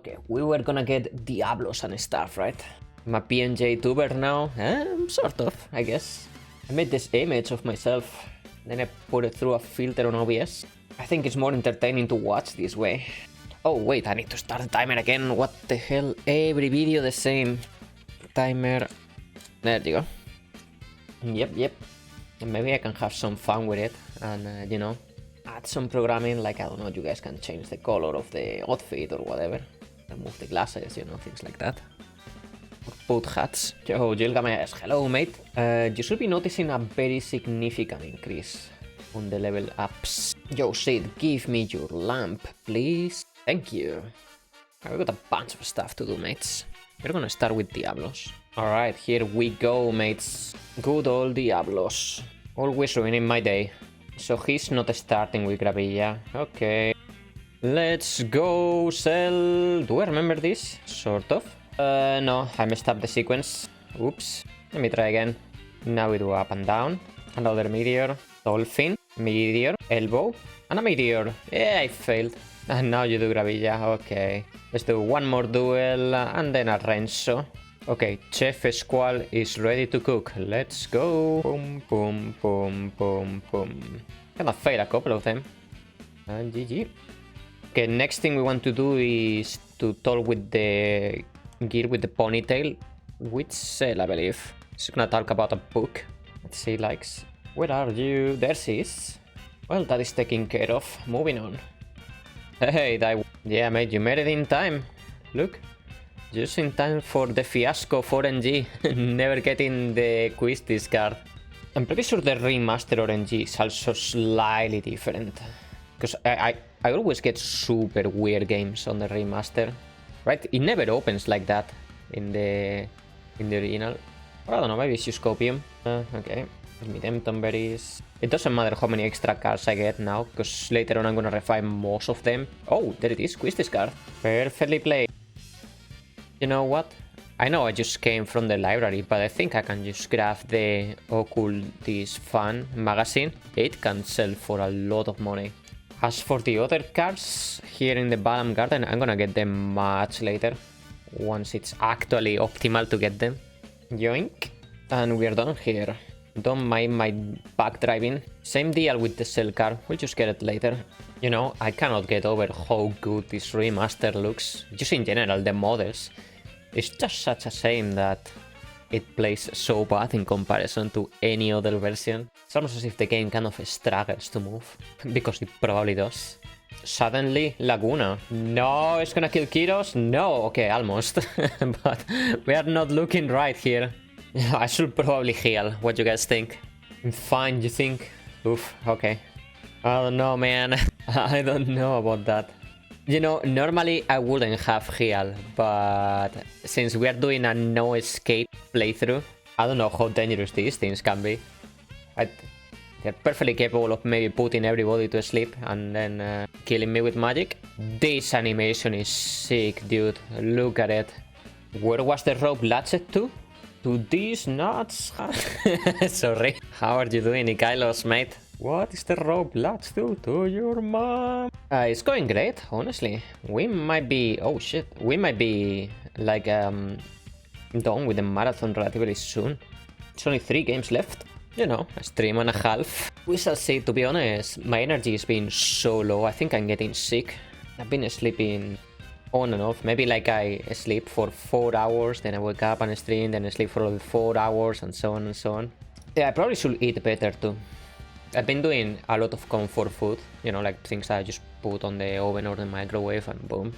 Okay, we were gonna get Diablos and stuff, right? I'm a PNJ tuber now. Sort of, I guess. I made this image of myself, then I put it through a filter on OBS. I think it's more entertaining to watch this way. Oh wait, I need to start the timer again. What the hell? Every video the same. Timer. There you go. Yep. And maybe I can have some fun with it and, you know, add some programming, like, I don't know, you guys can change the color of the outfit or whatever. Remove the glasses, you know, things like that. Or put hats. Yo, Gilgamesh, hello mate. You should be noticing a very significant increase on the level ups. Yo, Sid, give me your lamp, please. Thank you. I've got a bunch of stuff to do, mates. We're gonna start with Diablos. Alright, here we go, mates. Good old Diablos. Always ruining my day. So he's not starting with Gravilla. Okay. Let's go, Zell. Do I remember this? Sort of. No, I messed up the sequence. Oops. Let me try again. Now we do up and down. Another meteor. Dolphin. Meteor. Elbow. And a meteor. Yeah, I failed. And now you do Gravilla. Okay. Let's do one more duel and then a Renzo. Okay, Chef Squall is ready to cook. Let's go. Boom, boom, boom, boom, boom. Gonna fail a couple of them. And GG. Okay, next thing we want to do is to talk with the gear with the ponytail. With Zell, I believe. She's gonna talk about a book that she likes. Where are you? There she is. Well, that is taken care of. Moving on. Hey, yeah, mate, you made it in time. Look. Just in time for the fiasco for NG. Never getting the quiz discard. I'm pretty sure the remaster RNG is also slightly different. Because I always get super weird games on the remaster. Right? It never opens like that in the original. Or I don't know, maybe it's just copium. Okay. Give me them tomberries. It doesn't matter how many extra cards I get now, because later on I'm gonna refine most of them. Oh, there it is, quiz discard. Perfectly played. You know what? I know I just came from the library, but I think I can just grab the Occultist Fan magazine. It can sell for a lot of money. As for the other cards here in the bottom garden, I'm gonna get them much later. Once it's actually optimal to get them. Yoink. And we're done here. Don't mind my back driving. Same deal with the Zell card. We'll just get it later. You know, I cannot get over how good this remaster looks. Just in general, the models. It's just such a shame that it plays so bad in comparison to any other version. It's almost as if the game kind of struggles to move. Because it probably does. Suddenly, Laguna. No, it's gonna kill Kiros? No, okay, almost. But we are not looking right here. I should probably heal. What do you guys think? I'm fine, you think? Oof, okay. I don't know, man. I don't know about that. You know, normally I wouldn't have heal, but since we are doing a no escape playthrough, I don't know how dangerous these things can be. They're perfectly capable of maybe putting everybody to sleep and then killing me with magic. This animation is sick, dude. Look at it. Where was the rope latched to? To these nuts? Sorry. How are you doing, Ikailos, mate? What is the rope latched to? To your mom? It's going great, honestly. We might be... Oh, shit. We might be, like, done with the marathon relatively soon. It's only 3 games left. You know, a stream and a half. We shall see. To be honest, my energy is being so low. I think I'm getting sick. I've been sleeping on and off. Maybe like I sleep for 4 hours, then I wake up and stream, then I sleep for another 4 hours, and so on and so on. Yeah, I probably should eat better too. I've been doing a lot of comfort food, you know, like things that I just put on the oven or the microwave and boom.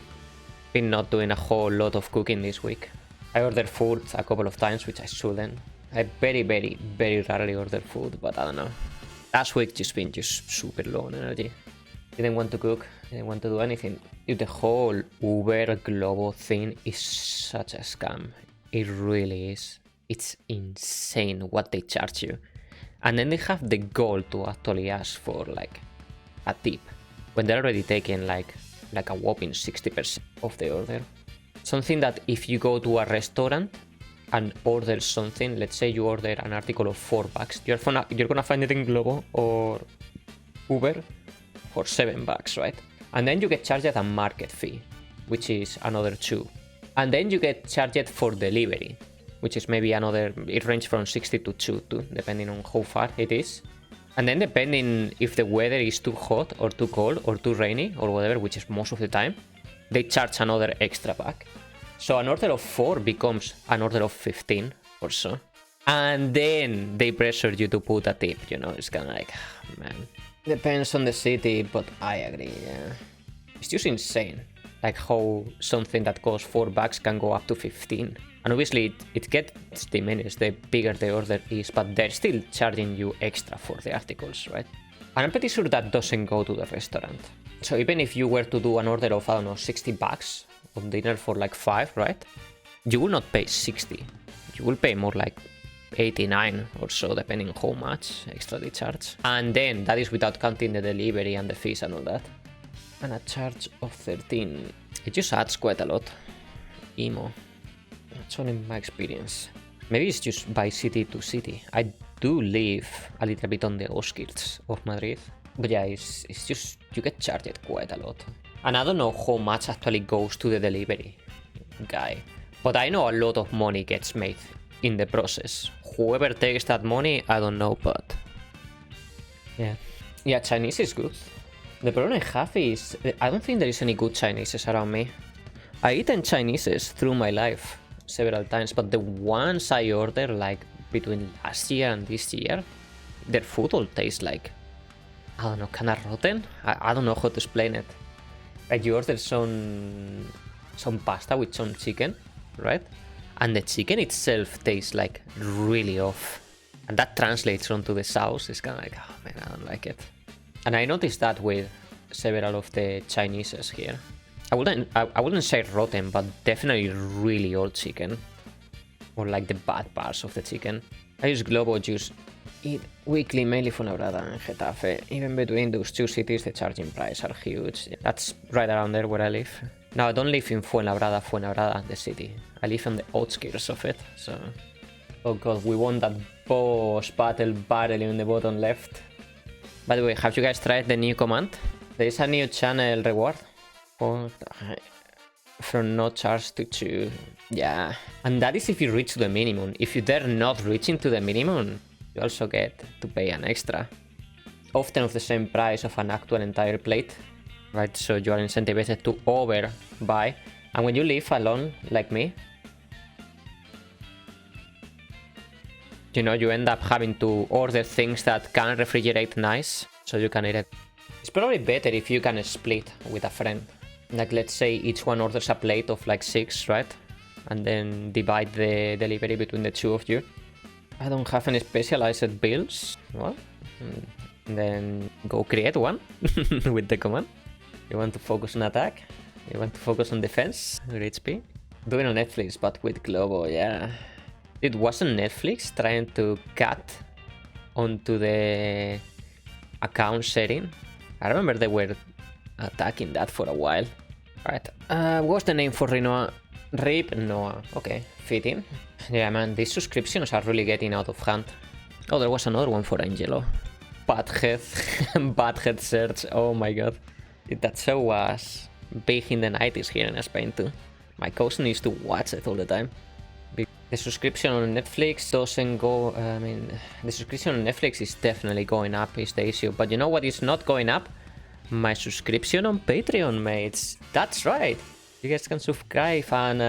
Been not doing a whole lot of cooking this week. I ordered food a couple of times, which I shouldn't. I very rarely order food, but I don't know. Last week just been super low on energy. Didn't want to cook, didn't want to do anything. Dude, the whole Uber Globo thing is such a scam. It really is. It's insane what they charge you. And then they have the goal to actually ask for like a tip when they're already taking like a whopping 60% of the order. Something that if you go to a restaurant and order something, let's say you order an article of $4, you're gonna find it in Globo or Uber for $7, right? And then you get charged a market fee. which is another 2. And then you get charged for delivery, which is maybe another, it ranges from 60 to 2 too, depending on how far it is. And then depending if the weather is too hot or too cold or too rainy or whatever, which is most of the time, they charge another extra pack. So an order of 4 becomes an order of 15 or so. And then they pressure you to put a tip, you know, it's kind of like, man. Depends on the city, but I agree, yeah. It's just insane, like how something that costs $4 can go up to 15. And obviously it gets diminished the bigger the order is, but they're still charging you extra for the articles, right? And I'm pretty sure that doesn't go to the restaurant. So even if you were to do an order of, I don't know, $60 on dinner for like 5, right? You will not pay 60. You will pay more like 89 or so, depending on how much extra they charge. And then that is without counting the delivery and the fees and all that. And a charge of 13. It just adds quite a lot. Emo. That's all in my experience. Maybe it's just by city to city. I do live a little bit on the outskirts of Madrid. But yeah, it's just, you get charged quite a lot. And I don't know how much actually goes to the delivery guy. But I know a lot of money gets made in the process. Whoever takes that money, I don't know, but yeah. Yeah, Chinese is good. The problem I have is, I don't think there is any good Chineses around me. I've eaten Chineses through my life several times, but the ones I order like between last year and this year, their food all tastes like, I don't know, kinda rotten? I don't know how to explain it. Like you order some pasta with some chicken, right? And the chicken itself tastes like really off. And that translates onto the sauce. It's kind of like, oh man, I don't like it. And I noticed that with several of the Chineses here. I wouldn't say rotten, but definitely really old chicken. Or like the bad parts of the chicken. I use Globo Juice. Eat weekly mainly Fuenlabrada and Getafe. Even between those two cities, the charging prices are huge. That's right around there where I live. Now, I don't live in Fuenlabrada, the city. I live on the outskirts of it, so... Oh god, we won that boss battle barely in the bottom left. By the way, have you guys tried the new command? There is a new channel reward. From no charge to 2. Yeah. And that is if you reach the minimum. If you dare not reaching to the minimum, you also get to pay an extra. Often of the same price of an actual entire plate. Right, so you are incentivized to overbuy. And when you live alone, like me, you know, you end up having to order things that can refrigerate nice, so you can eat it. It's probably better if you can split with a friend. Like, let's say each one orders a plate of like 6, right? And then divide the delivery between the 2 of you. I don't have any specialized builds. Well, then go create one with the command. You want to focus on attack? You want to focus on defense? With HP? Do it on Netflix, but with Globo, yeah. It wasn't Netflix trying to cut onto the account setting. I remember they were attacking that for a while. Right. What's the name for Ripnoa? Ripnoa. Okay, fitting. Yeah, man, these subscriptions are really getting out of hand. Oh, there was another one for Angelo. Badhead search. Oh my god. That show was big in the 90s here in Spain too. My cousin used to watch it all the time. The subscription on Netflix doesn't go... I mean, the subscription on Netflix is definitely going up is the issue. But you know what is not going up? My subscription on Patreon, mates. That's right. You guys can subscribe and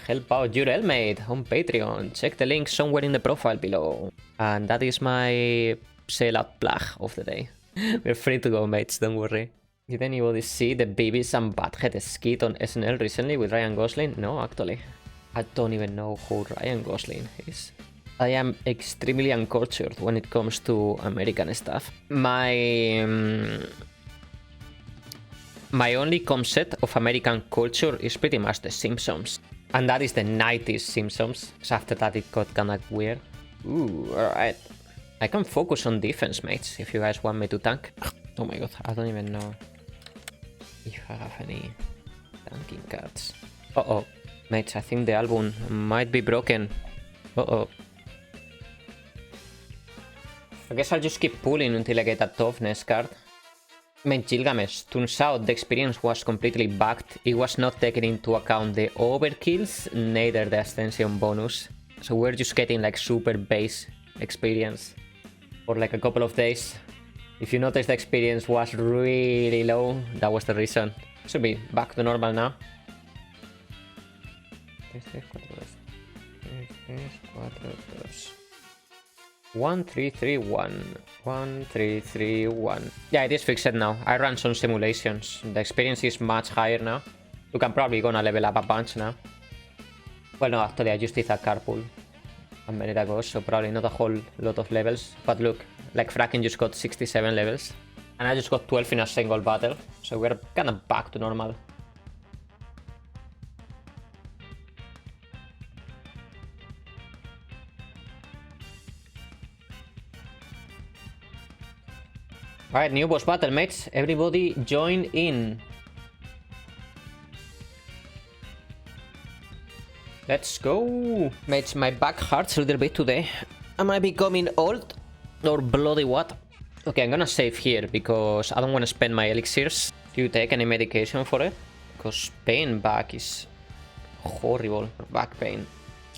help out your Elmate on Patreon. Check the link somewhere in the profile below. And that is my sellout plug of the day. We're free to go, mates, don't worry. Did anybody see the Beavis and Butthead skit on SNL recently with Ryan Gosling? No, actually. I don't even know who Ryan Gosling is. I am extremely uncultured when it comes to American stuff. My only concept of American culture is pretty much The Simpsons. And that is the 90s Simpsons. So after that it got kinda weird. Ooh, alright. I can focus on defense, mates, if you guys want me to tank. Oh my god, I don't even know if I have any tanking cards. Uh-oh. Mates, I think the album might be broken. Uh-oh. I guess I'll just keep pulling until I get a toughness card. Mate Gilgamesh, turns out the experience was completely bugged. It was not taking into account the overkills, neither the ascension bonus. So we're just getting like super base experience for like a couple of days. If you notice the experience was really low, that was the reason. Should be back to normal now. 1, 3, 3, 1. 1, 3, 3, 1. Yeah, it is fixed now. I ran some simulations. The experience is much higher now. You can probably gonna level up a bunch now. Well, no, actually, I just did a carpool a minute ago, so probably not a whole lot of levels. But look, like Fracken just got 67 levels. And I just got 12 in a single battle. So we're kind of back to normal. Alright, new boss battle, mates. Everybody join in. Let's go. Mates, my back hurts a little bit today. Am I becoming old? Or bloody what? Okay, I'm gonna save here because I don't want to spend my elixirs. Do you take any medication for it? Because pain back is horrible. Back pain.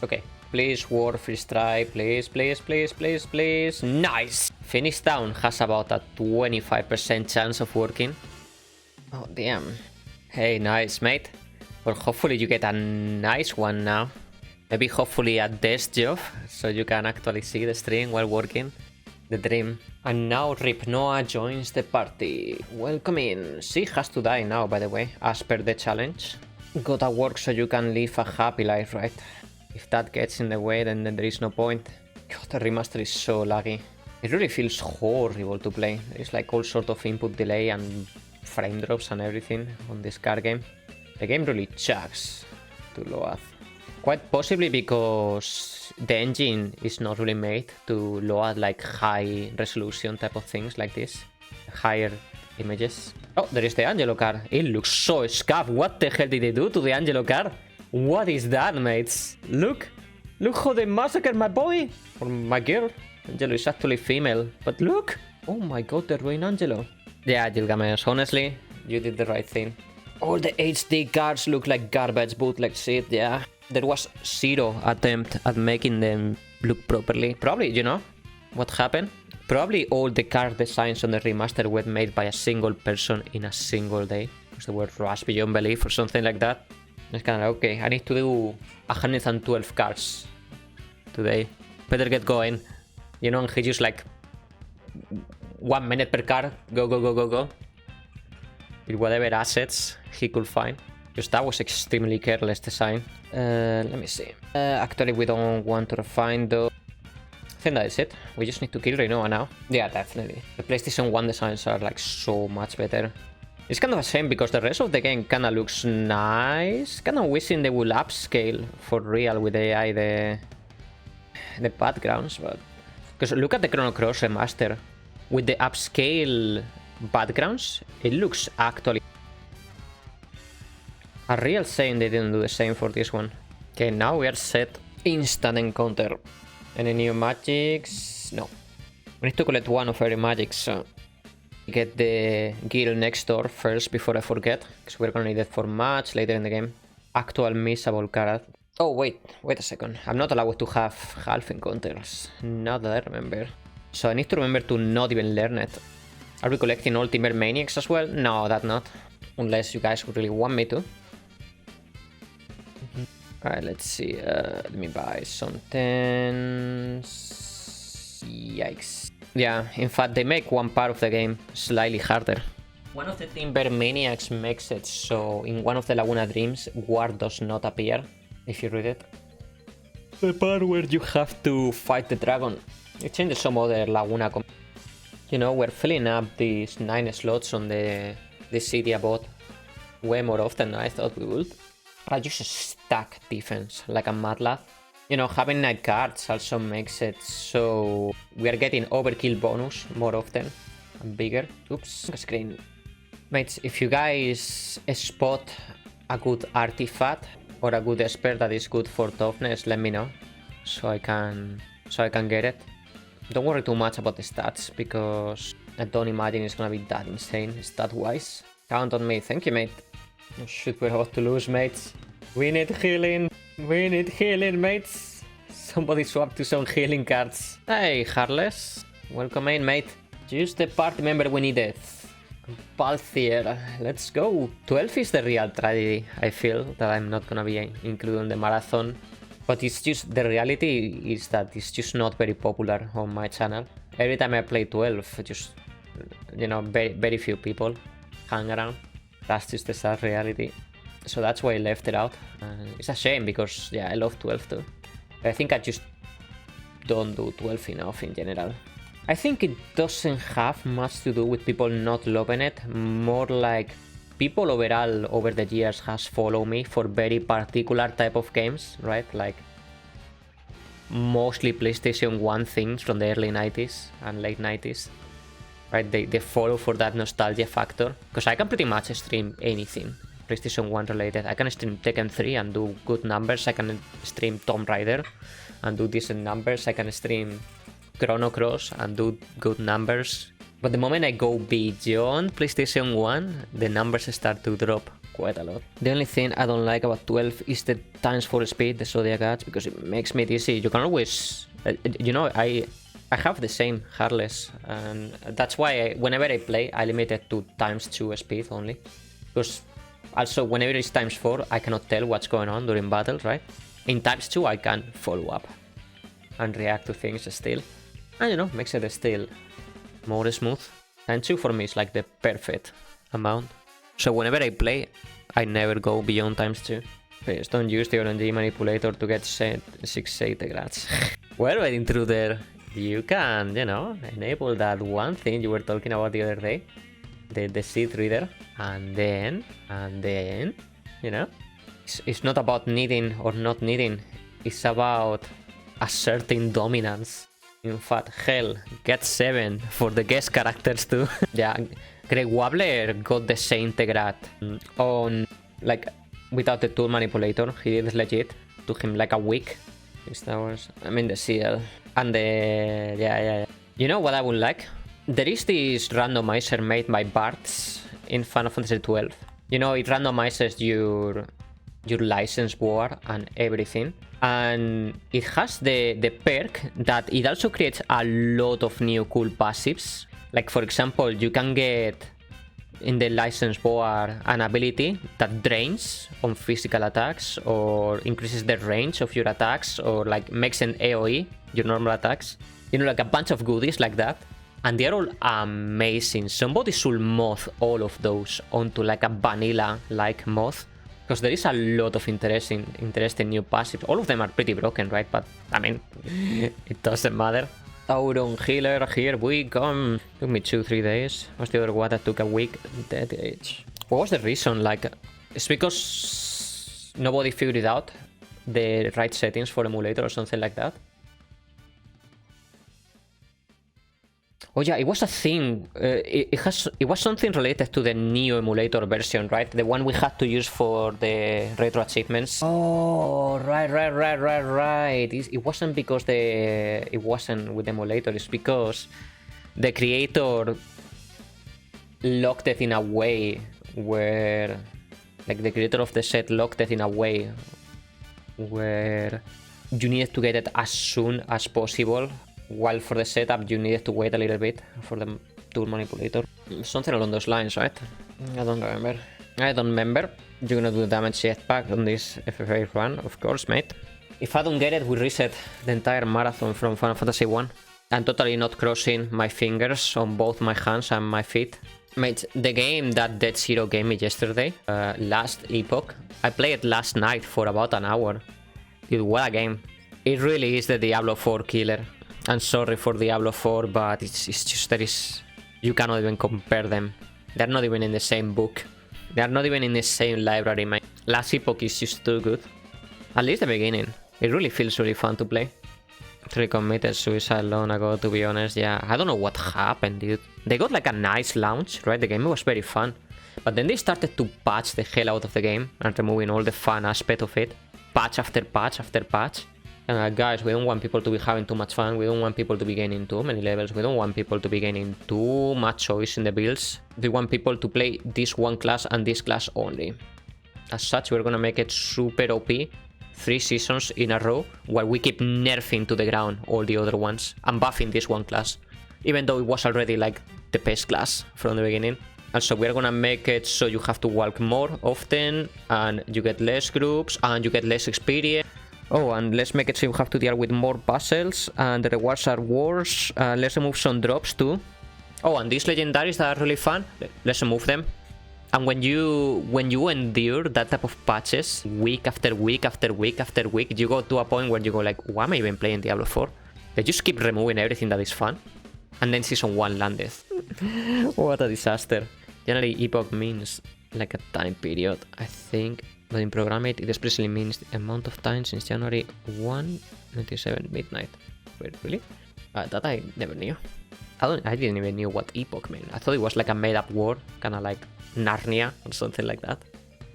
Okay. Please, war, free strike, please, please, please, please, please. Nice! Finish down has about a 25% chance of working. Oh, damn. Hey, nice, mate. Well, hopefully you get a nice one now. Maybe hopefully a desk job, so you can actually see the stream while working. The dream. And now Ripnoa joins the party. Welcome in. She has to die now, by the way, as per the challenge. Gotta work so you can live a happy life, right? If that gets in the way, then there is no point. God, the remaster is so laggy. It really feels horrible to play. There's like all sort of input delay and frame drops and everything on this card game. The game really chugs to load. Quite possibly because the engine is not really made to load like high resolution type of things like this. Higher images. Oh, there is the Angelo Card. It looks so scuffed. What the hell did they do to the Angelo Card? What is that, mates? Look! Look how they massacred my boy! Or my girl. Angelo is actually female. But look! Oh my god, they ruined Angelo. Yeah, Gilgamesh, honestly, you did the right thing. All the HD cards look like garbage bootleg shit, yeah. There was zero attempt at making them look properly. Probably, you know, what happened? Probably all the card designs on the remaster were made by a single person in a single day. Because they were rushed beyond belief or something like that. It's kind of okay, I need to do 112 cards today. Better get going. You know, he just like 1 minute per card. Go, go, go, go, go. With whatever assets he could find. Because that was extremely careless design. Let me see. Actually, we don't want to refine though. I think that is it. We just need to kill Ripnoa now. Yeah, definitely. The PlayStation 1 designs are like so much better. It's kind of a shame because the rest of the game kind of looks nice. Kind of wishing they will upscale for real with AI the backgrounds, but because look at the Chrono Cross remaster with the upscale backgrounds, it looks actually a real shame they didn't do the same for this one. Okay, now we are set. Instant encounter. Any new magics? No. We need to collect one of every magic, so get the guild next door first before I forget, because we're gonna need it for much later in the game. Actual missable card. Oh, wait a second. I'm not allowed to have half encounters. Now that I remember. So I need to remember to not even learn it. Are we collecting Ultimate Maniacs as well? No, that not. Unless you guys really want me to. Alright, let's see. Let me buy something. Yikes. Yeah, in fact, they make one part of the game slightly harder. One of the Timber Maniacs makes it so in one of the Laguna Dreams, War does not appear, if you read it. The part where you have to fight the dragon. It changes some other Laguna. You know, we're filling up these 9 slots on the city above way more often than I thought we would. I just stack defense like a mad lad. You know, having night cards also makes it so we are getting overkill bonus more often and bigger. Oops, screen. Mates, if you guys spot a good artifact or a good esper that is good for toughness, let me know so I can get it. Don't worry too much about the stats because I don't imagine it's gonna be that insane stat-wise. Count on me. Thank you, mate. Oh, shit, we're about to lose, mates. We need healing. We need healing, mates. Somebody swap to some healing cards. Hey, Harless. Welcome in, mate. Just the party member we needed. Balthier. Let's go. 12 is the real tragedy. I feel that I'm not gonna be included in the marathon. But it's just, the reality is that it's just not very popular on my channel. Every time I play 12, just, you know, very few people hang around. That's just the sad reality. So that's why I left it out. It's a shame because, yeah, I love 12 too. I think I just don't do 12 enough in general. I think it doesn't have much to do with people not loving it. More like people overall over the years has followed me for very particular type of games, right? Like mostly PlayStation 1 things from the early 90s and late 90s. Right? They follow for that nostalgia factor. Because I can pretty much stream anything PlayStation 1 related. I can stream Tekken 3 and do good numbers. I can stream Tomb Raider and do decent numbers. I can stream Chrono Cross and do good numbers. But the moment I go beyond PlayStation 1, the numbers start to drop quite a lot. The only thing I don't like about 12 is the ×4 speed, the Zodiac Ads, because it makes me dizzy. You can always, you know, I have the same Harless, and that's why whenever I play, I limit it to ×2 speed only. Because also, whenever it's ×4, I cannot tell what's going on during battles, right? In ×2, I can follow up and react to things still. And you know, makes it still more smooth. ×2 for me is like the perfect amount. So whenever I play, I never go beyond ×2. Please don't use the RNG manipulator to get 680 grats. Well, right through there, you can, you know, enable that one thing you were talking about the other day. The seed reader. And then, you know, it's not about needing or not needing. It's about asserting dominance. In fact, hell, get 7 for the guest characters too. Yeah, Greg Wobbler got the Saint Grat on, like, without the tool manipulator. He did legit. Took him like a week. I mean the CL. And the... yeah. You know what I would like? There is this randomizer made by Bartz in Final Fantasy XII. You know, it randomizes your license war and everything. And it has the perk that it also creates a lot of new cool passives. Like, for example, you can get in the license war an ability that drains on physical attacks or increases the range of your attacks or like makes an AoE, your normal attacks. You know, like a bunch of goodies like that. And they're all amazing. Somebody should mod all of those onto like a vanilla-like mod. Because there is a lot of interesting new passives. All of them are pretty broken, right? But, I mean, it doesn't matter. Auron Healer, here we come. Took me 2-3 days. What's the other one that took a week? Dead Age. What was the reason? Like, it's because nobody figured out the right settings for emulator or something like that? Oh yeah, it was a thing. It was something related to the Neo emulator version, right? The one we had to use for the retro achievements. Oh, right. It wasn't because it wasn't with the emulator. It's because the creator locked it in a way where, like, the creator of the set locked it in a way where you needed to get it as soon as possible. While for the setup, you needed to wait a little bit for the tool manipulator. Something along those lines, right? I don't remember. You're gonna do the damage jetpack on this FF8 run, of course, mate. If I don't get it, we reset the entire marathon from Final Fantasy I. I'm totally not crossing my fingers on both my hands and my feet. Mate, the game that Dead Zero gave me yesterday, Last Epoch, I played it last night for about an hour. Dude, what a game. It really is the Diablo 4 killer. I'm sorry for Diablo 4, but it's just you cannot even compare them. They're not even in the same book. They're not even in the same library, man. Last Epoch is just too good. At least the beginning. It really feels really fun to play. 3 committed suicide long ago, to be honest. Yeah, I don't know what happened, dude. They got like a nice launch, right? The game was very fun. But then they started to patch the hell out of the game and removing all the fun aspect of it. Patch after patch after patch. Guys, we don't want people to be having too much fun. We don't want people to be gaining too many levels. We don't want people to be gaining too much choice in the builds. We want people to play this one class and this class only. As such, we're gonna make it super OP 3 seasons in a row, while we keep nerfing to the ground all the other ones and buffing this one class, even though it was already like the best class from the beginning. Also, we're gonna make it so you have to walk more often and you get less groups and you get less experience. Oh, and let's make it so you have to deal with more puzzles and the rewards are worse. Let's remove some drops too. Oh, and these legendaries that are really fun, let's remove them. And when you endure that type of patches week after week after week after week, you go to a point where you go like, why am I even playing Diablo 4? They just keep removing everything that is fun. And then Season 1 landed. What a disaster. Generally, epoch means like a time period, I think. But in Programmate, it especially means the amount of time since January 1, 97 midnight. Wait, really? That I never knew. I didn't even know what epoch meant. I thought it was like a made-up word, kind of like Narnia or something like that.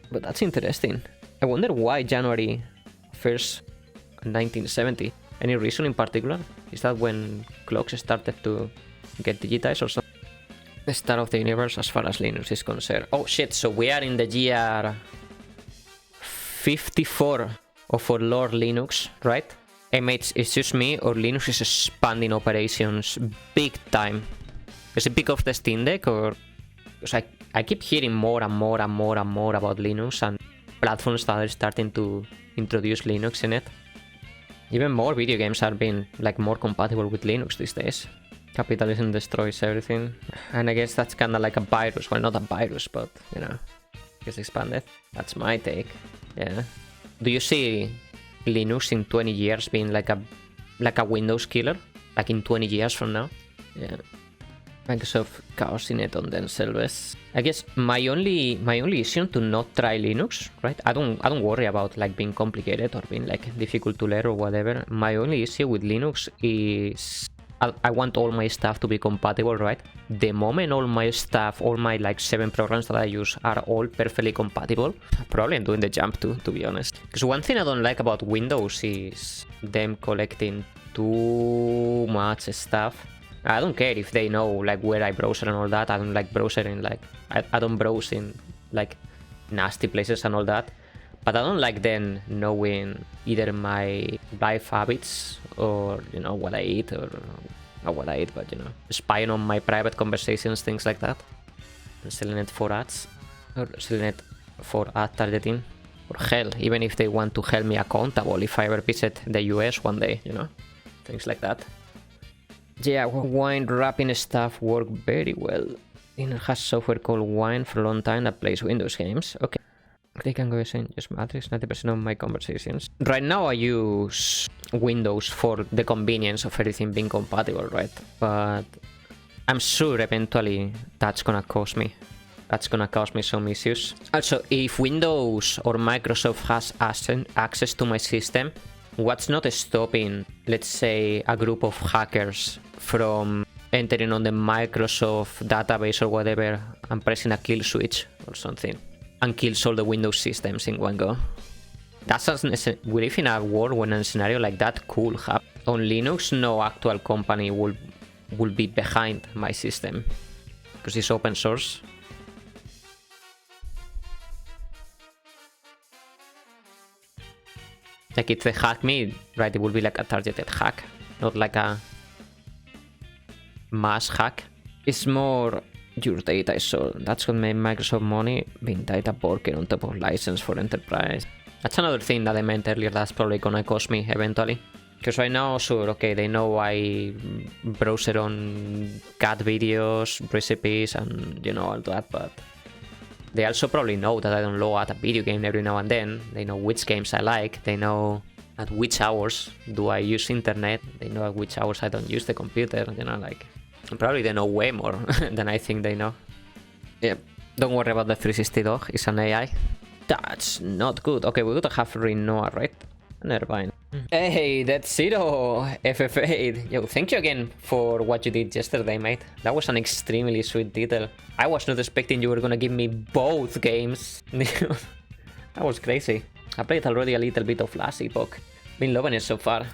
But that's interesting. I wonder why January 1st, 1970. Any reason in particular? Is that when clocks started to get digitized or something? The start of the universe as far as Linux is concerned. Oh shit, so we are in the year 54 of our Lord Linux, right? Hey mates, it's just me or Linux is expanding operations big time. Is it because of the Steam Deck or... Because I keep hearing more and more and more and more about Linux and platforms that are starting to introduce Linux in it. Even more video games are being like more compatible with Linux these days. Capitalism destroys everything. And I guess that's kind of like a virus. Well, not a virus, but you know, it's expanded. That's my take. Yeah. Do you see Linux in 20 years being like a Windows killer? Like in 20 years from now? Yeah. Microsoft chaos in it on themselves. I guess my only issue to not try Linux, right? I don't worry about like being complicated or being like difficult to learn or whatever. My only issue with Linux is I want all my stuff to be compatible, right? The moment all my stuff, all my like 7 programs that I use are all perfectly compatible, probably I'm doing the jump too, to be honest. Because one thing I don't like about Windows is them collecting too much stuff. I don't care if they know like where I browse and all that. I don't like browsing like I don't browse in like nasty places and all that. But I don't like them knowing either my life habits or, you know, what I eat or not what I eat, but, you know, spying on my private conversations, things like that. And selling it for ads or selling it for ad targeting. Or hell, even if they want to hold me accountable if I ever visit the US one day, you know, things like that. Yeah, wine wrapping stuff work very well. It has software called Wine for a long time that plays Windows games. Okay. Click and go saying just Matrix, 90% of my conversations. Right now I use Windows for the convenience of everything being compatible, right? But I'm sure eventually that's gonna cause me. That's gonna cause me some issues. Also, if Windows or Microsoft has access to my system, what's not stopping, let's say, a group of hackers from entering on the Microsoft database or whatever and pressing a kill switch or something and kills all the Windows systems in one go? We live in a world when a scenario like that could happen. On Linux, no actual company will be behind my system because it's open source. Like if they hack me, right, it will be like a targeted hack, not like a mass hack. It's more your data is sold. That's what made Microsoft money, being data working on top of license for enterprise. That's another thing that I meant earlier that's probably gonna cost me eventually. Because right now, sure, okay, they know I browse on cat videos, recipes, and you know, all that, but they also probably know that I don't load a video game every now and then. They know which games I like. They know at which hours do I use internet. They know at which hours I don't use the computer, you know, like... Probably they know way more than I think they know. Yeah, don't worry about the 360 dog, it's an AI. That's not good. Okay, we gotta have Ripnoa, right? And Irvine. Hey, that's Zero, FF8. Yo, thank you again for what you did yesterday, mate. That was an extremely sweet detail. I was not expecting you were gonna give me both games. That was crazy. I played already a little bit of last epoch. Been loving it so far.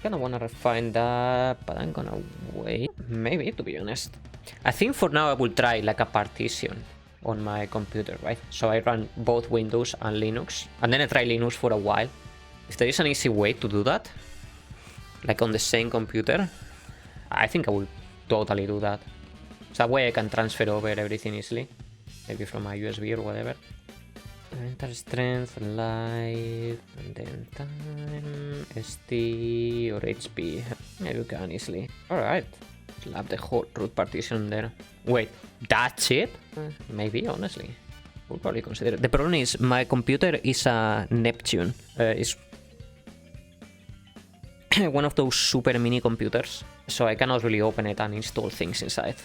Kinda wanna refine that, but I'm gonna wait. Maybe, to be honest. I think for now I will try like a partition on my computer, right? So I run both Windows and Linux, and then I try Linux for a while. If there is an easy way to do that, like on the same computer, I think I will totally do that. So that way I can transfer over everything easily, maybe from a USB or whatever. Mental strength, life, and then time, ST or HP. Yeah, you can easily. Alright. Slap the whole root partition there. Wait, that's it? Maybe, honestly. We'll probably consider it. The problem is my computer is a Neptune. It's one of those super mini computers. So I cannot really open it and install things inside.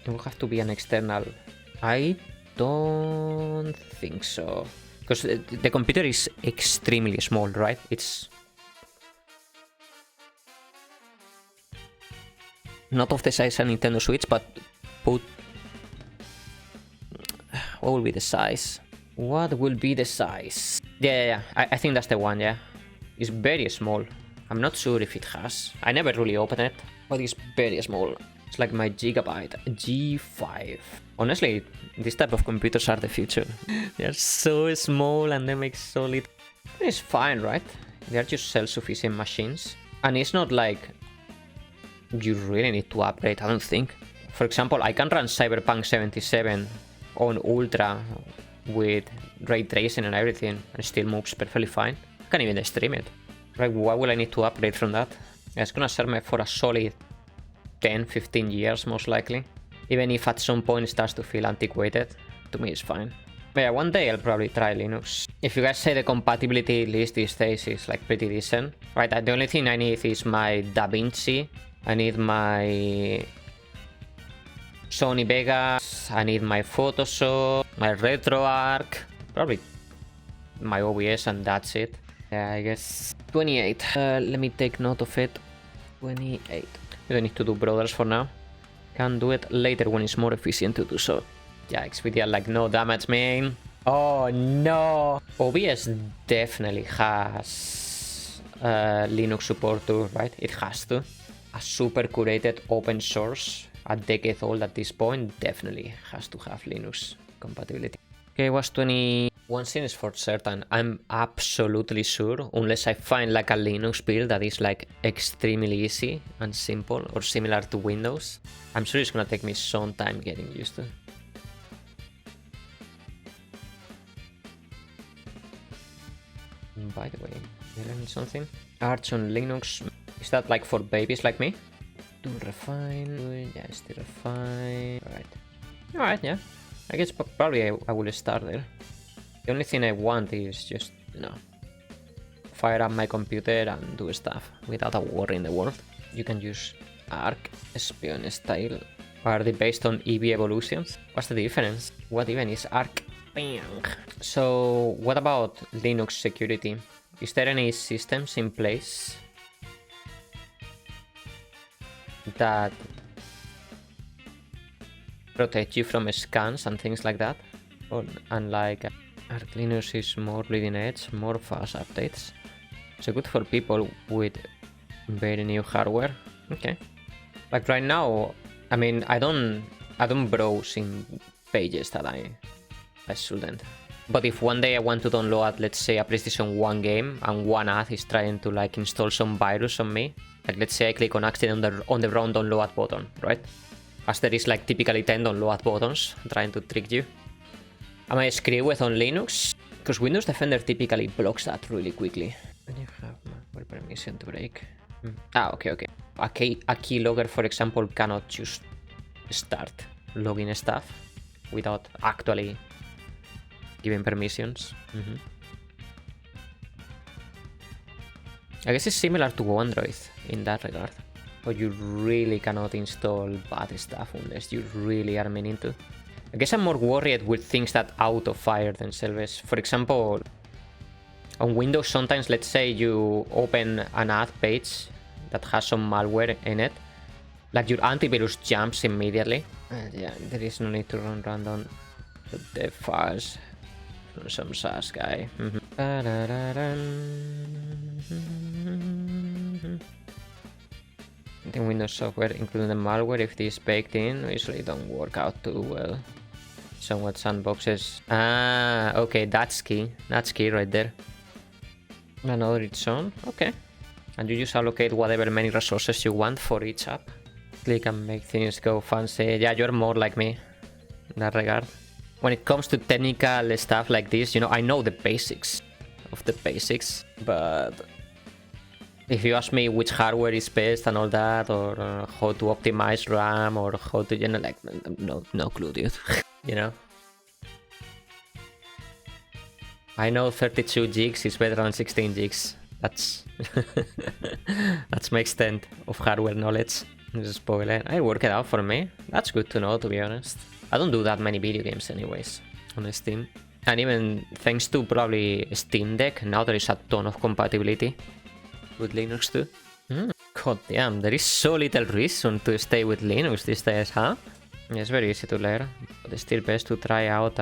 It will have to be an external. I don't think so. Because the computer is extremely small, right? It's not of the size of Nintendo Switch, but put... What will be the size? What will be the size? Yeah. I think that's the one, yeah. It's very small. I'm not sure if it has. I never really opened it, but it's very small. It's like my gigabyte G5. Honestly, this type of computers are the future. They're so small and they make so little. It's fine, right? They're just self-sufficient machines. And it's not like you really need to upgrade, I don't think. For example, I can run Cyberpunk 77 on Ultra with ray tracing and everything, and it still moves perfectly fine. I can even stream it. Right, why will I need to upgrade from that? It's gonna serve me for a solid 10-15 years most likely. Even if at some point it starts to feel antiquated, to me it's fine. But yeah, one day I'll probably try Linux. If you guys say the compatibility list these days is like pretty decent, right? The only thing I need is my DaVinci, I need my Sony Vegas, I need my Photoshop, my RetroArch, probably my OBS, and that's it. Yeah, I guess 28. Let me take note of it. 28. You don't need to do brothers for now. Can do it later when it's more efficient to do so. Yikes, we did like no damage, man. Oh no! OBS definitely has Linux support too, right? It has to. A super curated open source, a decade old at this point, definitely has to have Linux compatibility. Okay, was 20. One thing is for certain, I'm absolutely sure, unless I find like a Linux build that is like extremely easy and simple or similar to Windows, I'm sure it's gonna take me some time getting used to. By the way, you learned something? Arch on Linux, is that like for babies like me? Do refine, yeah, still refine, alright, yeah. I guess probably I will start there. The only thing I want is just, you know, fire up my computer and do stuff without a war in the world. You can use Arc, Espion style. Are they based on EV evolutions? What's the difference? What even is Arc? Bang. So, what about Linux security? Is there any systems in place that protect you from scans and things like that? Or, and like Arc Linux is more bleeding edge, more fast updates. So good for people with very new hardware. Okay. Like right now, I mean, I don't browse in pages that I shouldn't. But if one day I want to download, let's say, a PlayStation 1 game and one ad is trying to like install some virus on me, like let's say I click on accident on the wrong download button, right? As there is like typically 10 download buttons trying to trick you. Am I screwed with on Linux? Because Windows Defender typically blocks that really quickly. When you have malware permission to break. Okay. A keylogger, for example, cannot just start logging stuff without actually giving permissions. I guess it's similar to Android in that regard. But you really cannot install bad stuff unless you really are meaning to. I guess I'm more worried with things that auto-fire themselves. For example, on Windows sometimes, let's say you open an ad page that has some malware in it, like your antivirus jumps immediately. Yeah, there is no need to run random dev files. some sass guy. I think Windows software, including the malware, if this is baked in, usually don't work out too well. Somewhat sandboxes. Ah, okay, that's key. That's key right there. Another its own, okay. And you just allocate whatever many resources you want for each app. Click and make things go fancy. Yeah, you're more like me in that regard. When it comes to technical stuff like this, you know, I know the basics of the basics, but if you ask me which hardware is best and all that, or how to optimize RAM, or how to, you know, like, no clue, dude. You know? I know 32 gigs is better than 16 gigs. That's that's my extent of hardware knowledge. Spoiler. I work it out for me. That's good to know, to be honest. I don't do that many video games anyways on Steam. And even thanks to probably Steam Deck, now there is a ton of compatibility with Linux too. God damn, there is so little reason to stay with Linux these days, huh? It's very easy to learn, but it's still best to try out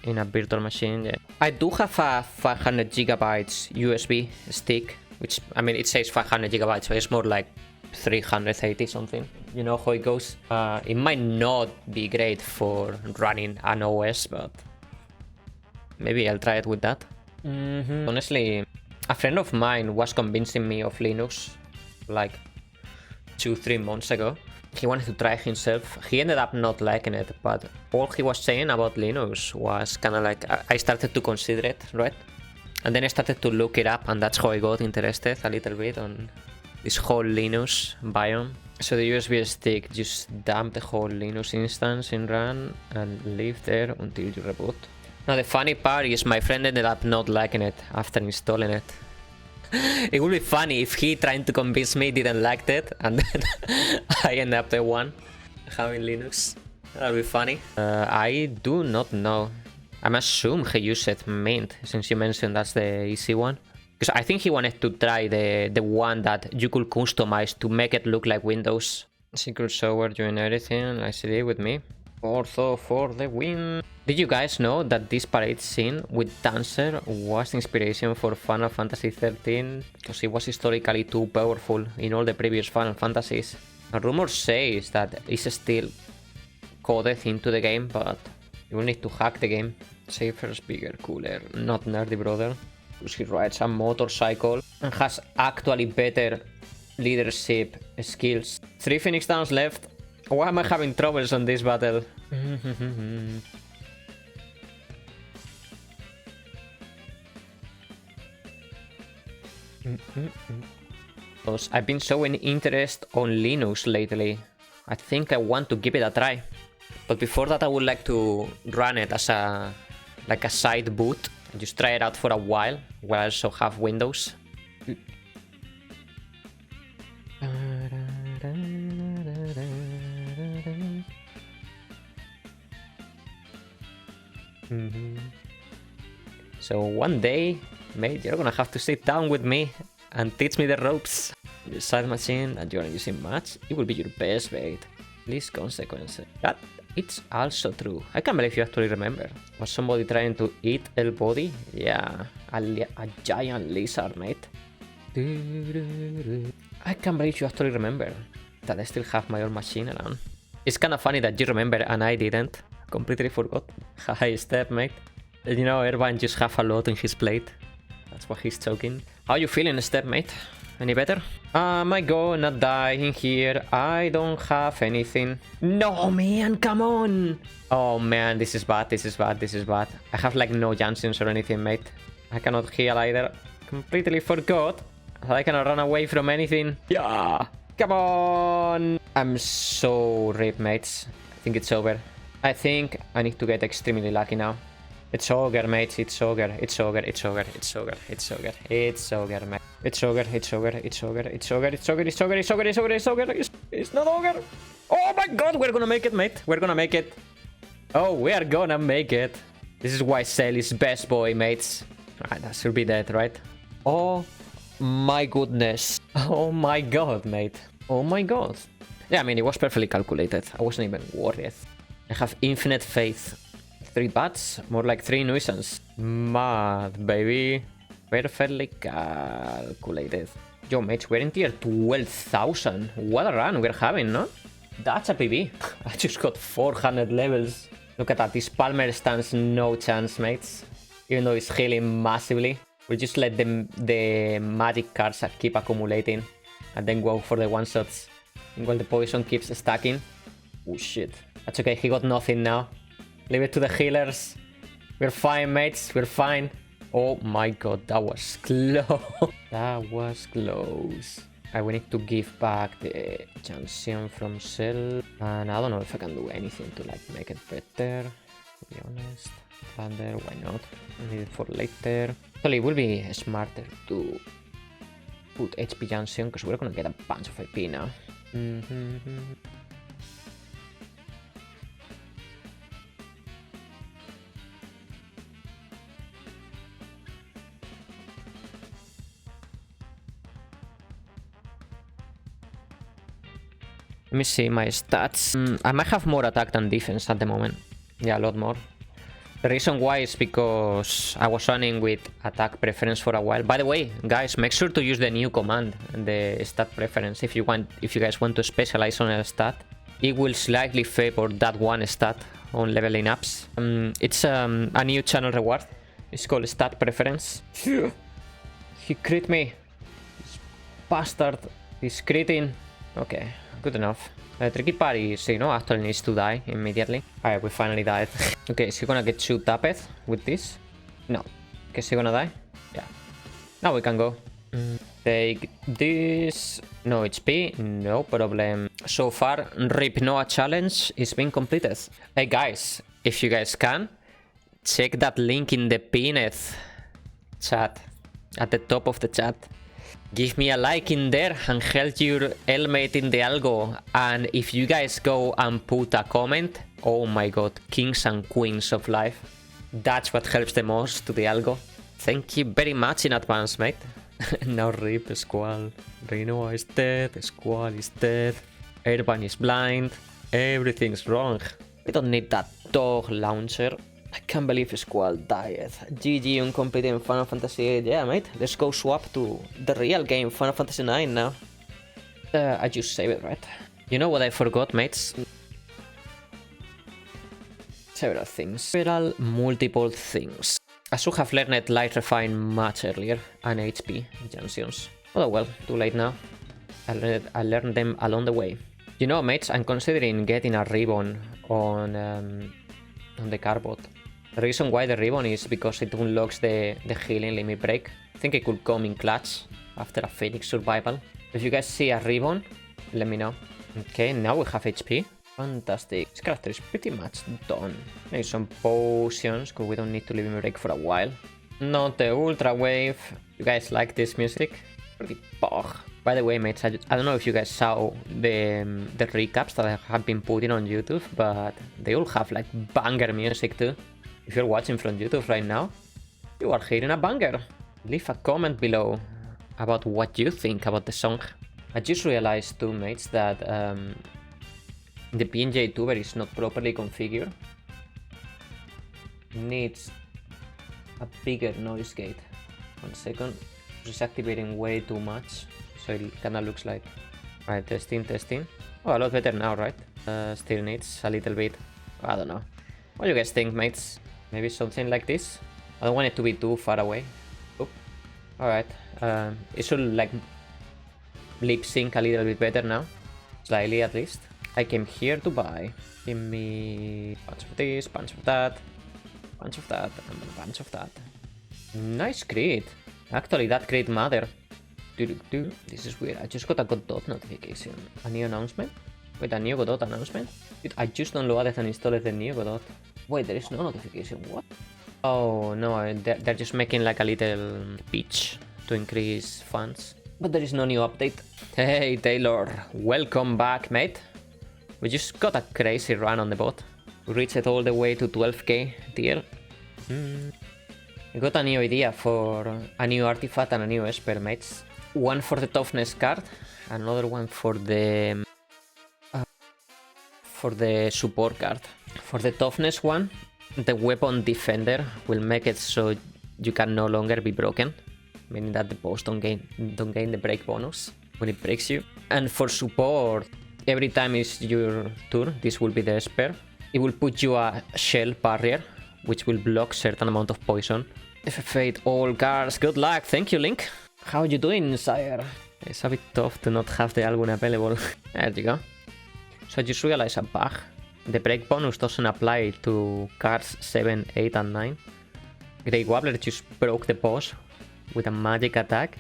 in a virtual machine. Yeah. I do have a 500 gigabytes USB stick, which, I mean, it says 500 gigabytes, but it's more like 380 something. You know how it goes. It might not be great for running an OS, but maybe I'll try it with that. Honestly, a friend of mine was convincing me of Linux like 2-3 months ago. He wanted to try himself. He ended up not liking it, but all he was saying about Linux was kind of like, I started to consider it, right? And then I started to look it up, and that's how I got interested a little bit on this whole Linux biome. So the USB stick just dump the whole Linux instance in run and leave there until you reboot. Now the funny part is my friend ended up not liking it after installing it. It would be funny if he trying to convince me didn't like it, and then I end up the one having Linux. That would be funny. I do not know. I'm assuming he used it Mint, since you mentioned that's the easy one. Because I think he wanted to try the one that you could customize to make it look like Windows. Secret software doing everything, I see it with me. Ortho for the win. Did you guys know that this parade scene with Dancer was inspiration for Final Fantasy XIII? Because it was historically too powerful in all the previous Final Fantasies. A rumor says that it's still coded into the game, but you will need to hack the game. Safer, bigger, cooler, not nerdy, brother. Because he rides a motorcycle and has actually better leadership skills. 3 Phoenix Downs left. Why am I having troubles on this battle? Because I've been showing interest on Linux lately. I think I want to give it a try. But before that, I would like to run it as a side boot. Just try it out for a while I also have Windows. So one day, mate, you're gonna have to sit down with me and teach me the ropes. Your side machine that you're using much, it will be your best bait. Least consequences. That it's also true. I can't believe you actually remember. Was somebody trying to eat elbody? Yeah, a giant lizard, mate. I can't believe you actually remember that I still have my own machine around. It's kind of funny that you remember and I didn't. Completely forgot. Hi, step, mate. You know, Irvine just have a lot on his plate. That's why he's choking. How you feeling, step, mate? Any better? My go, not dying here. I don't have anything. No, man, come on! Oh, man, this is bad, this is bad, this is bad. I have, like, no Janssens or anything, mate. I cannot heal either. Completely forgot that I cannot run away from anything. Yeah! Come on! I'm so ripped, mates. I think it's over. I think I need to get extremely lucky now. It's ogre, mates. It's ogre. It's ogre. It's ogre. It's ogre. It's ogre. It's ogre, mate. It's ogre. It's ogre. It's ogre. It's ogre. It's ogre. It's ogre. It's ogre. It's ogre. It's ogre. It's not ogre. Oh my god, we're gonna make it, mate. We're gonna make it. Oh, we are gonna make it. This is why Zell is best boy, mates. Alright, that should be dead, right? Oh my goodness. Oh my god, mate. Oh my god. Yeah, I mean, it was perfectly calculated. I wasn't even worried. I have infinite faith. 3 bats, more like 3 nuisance. Mad, baby. Perfectly calculated. Yo, mates, we're in tier 12,000. What a run we're having, no? That's a PB. I just got 400 levels. Look at that. This Palmer stands no chance, mates. Even though he's healing massively. We'll just let the magic cards keep accumulating. And then go for the one-shots. While the poison keeps stacking. Oh, shit. That's okay. He got nothing now. Leave it to the healers. We're fine, mates. We're fine. Oh my god, that was close. That was close. We need to give back the Jansion from Zell. And I don't know if I can do anything to like make it better. To be honest. Thunder, why not? Need it for later. Actually, it will be smarter to put HP Jansion because we're gonna get a bunch of IP now. Let me see my stats. I might have more attack than defense at the moment. Yeah, a lot more. The reason why is because I was running with attack preference for a while. By the way, guys, make sure to use the new command, the stat preference. If you guys want to specialize on a stat, it will slightly favor that one stat on leveling ups. It's a new channel reward. It's called stat preference. He crit me. This bastard. He's critting. Okay. Good enough. Tricky party, so you know, actually needs to die immediately. Alright, we finally died. Okay, is he gonna get 2 tapped with this? No. Okay, is he gonna die? Yeah. Now we can go. Take this. No HP, no problem. So far, Ripnoa challenge is being completed. Hey guys, if you guys can, check that link in the pinned chat. At the top of the chat. Give me a like in there and help your Elmate in the algo. And if you guys go and put a comment, oh my god, kings and queens of life. That's what helps the most to the algo. Thank you very much in advance, mate. Now rip Squall. Ripnoa is dead, Squall is dead, Irvine is blind, everything's wrong. We don't need that dog launcher. I can't believe Squall died. GG on completing Final Fantasy VIII. Yeah, mate. Let's go swap to the real game, Final Fantasy IX now. I just saved it, right? You know what I forgot, mates? Several things. Multiple things. I should have learned Light Refine much earlier. And HP, Jansions. Oh well, too late now. I learned them along the way. You know, mates, I'm considering getting a ribbon on the cardboard. The reason why the ribbon is because it unlocks the healing limit break. I think it could come in clutch after a Phoenix survival. If you guys see a ribbon, let me know. Okay, now we have HP. Fantastic. This character is pretty much done. Maybe some potions, because we don't need to limit break for a while. Not the Ultra Wave. You guys like this music? Pretty pog. By the way, mates, I don't know if you guys saw the recaps that I have been putting on YouTube, but they all have like banger music too. If you're watching from YouTube right now, you are hearing a banger. Leave a comment below about what you think about the song. I just realized too, mates, that the PNJ tuber is not properly configured. Needs a bigger noise gate. 1 second. It's activating way too much. So it kinda looks like... Alright, testing. Oh, a lot better now, right? Still needs a little bit. I don't know. What do you guys think, mates? Maybe something like this? I don't want it to be too far away. Oop. Alright. It should like lip sync a little bit better now. Slightly at least. I came here to buy. Give me bunch of this, bunch of that, bunch of that, and a bunch of that. Nice crit. Actually, that crit matter. This is weird. I just got a Godot notification. A new announcement? Wait, a new Godot announcement? Dude, I just downloaded and installed the new Godot. Wait, there is no notification. What? Oh, no. They're just making like a little pitch to increase funds. But there is no new update. Hey, Taylor. Welcome back, mate. We just got a crazy run on the bot. We reached it all the way to 12k tier. I got a new idea for a new artifact and a new esper, mates. One for the toughness card, another one for the support card. For the toughness one, The weapon defender will make it so you can no longer be broken, meaning that the boss don't gain the break bonus when it breaks you. And for support, every time it's your turn, this will be the spare. It will put you a shell barrier, which will block certain amount of poison. FF8 all cards, good luck, thank you Link. How you doing, sire? It's a bit tough to not have the album available. There you go. So I just realized a bug. The break bonus doesn't apply to cards 7, 8 and 9. Grey Wobbler just broke the boss with a magic attack,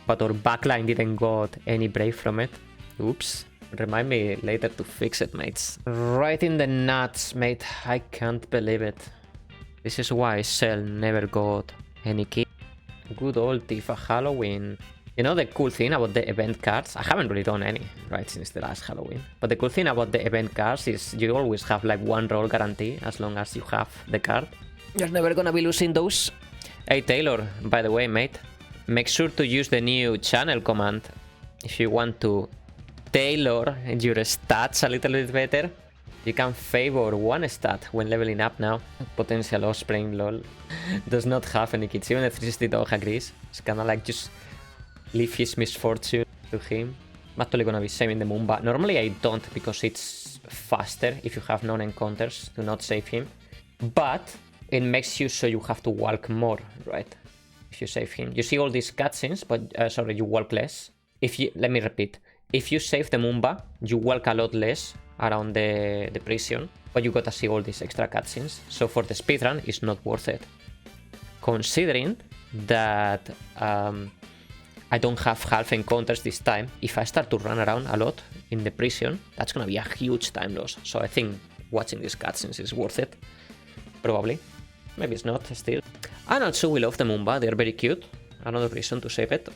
but our backline didn't got any break from it. Oops. Remind me later to fix it, mates. Right in the nuts, mate. I can't believe it. This is why Zell never got any key. Good old Tifa Halloween. You know the cool thing about the event cards? I haven't really done any, right, since the last Halloween. But the cool thing about the event cards is you always have like one roll guarantee as long as you have the card. You're never gonna be losing those. Hey Taylor, by the way, mate, make sure to use the new channel command if you want to tailor your stats a little bit better. You can favor one stat when leveling up now. Potential Offspring, lol. Does not have any kids. Even the 360 dog agrees. It's kinda like just leave his misfortune to him. I'm actually gonna be saving the Moomba. Normally I don't because it's faster if you have non-encounters to not save him. But it makes you so you have to walk more, right? If you save him. You see all these cutscenes, but sorry, you walk less. Let me repeat. If you save the Moomba, you walk a lot less around the prison, but you gotta see all these extra cutscenes. So for the speedrun, it's not worth it. Considering that I don't have half encounters this time, if I start to run around a lot in the prison, that's gonna be a huge time loss. So I think watching these cutscenes is worth it. Probably. Maybe it's not, still. And also we love the Moomba, they're very cute. Another reason to save it.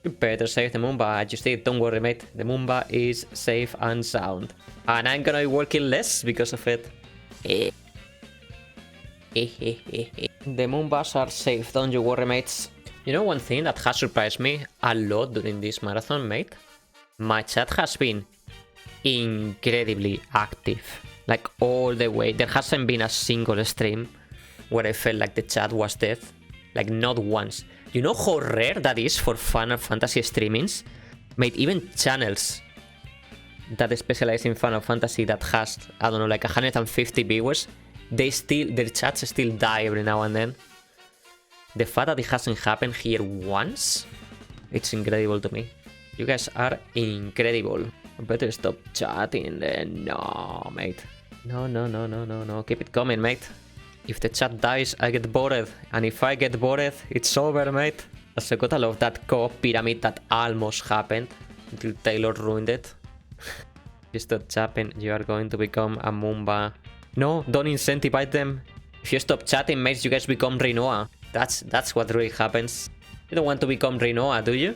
You better save the Moomba, I just did, don't worry mate. The Moomba is safe and sound. And I'm gonna be working less because of it. The Moombas are safe, don't you worry mates. You know one thing that has surprised me a lot during this marathon, mate? My chat has been incredibly active. Like all the way. There hasn't been a single stream where I felt like the chat was dead. Like not once. You know how rare that is for Final Fantasy streamings? Mate, even channels that specialize in Final Fantasy that has, I don't know, like 150 viewers, their chats still die every now and then. The fact that it hasn't happened here once, it's incredible to me. You guys are incredible. I better stop chatting then. No, mate. No. Keep it coming, mate. If the chat dies, I get bored. And if I get bored, it's over, mate. Also, gotta love that co-op pyramid that almost happened until Taylor ruined it. Just stop chatting, you are going to become a Moomba. No, don't incentivize them. If you stop chatting, mates, you guys become Ripnoa. That's what really happens. You don't want to become Ripnoa, do you?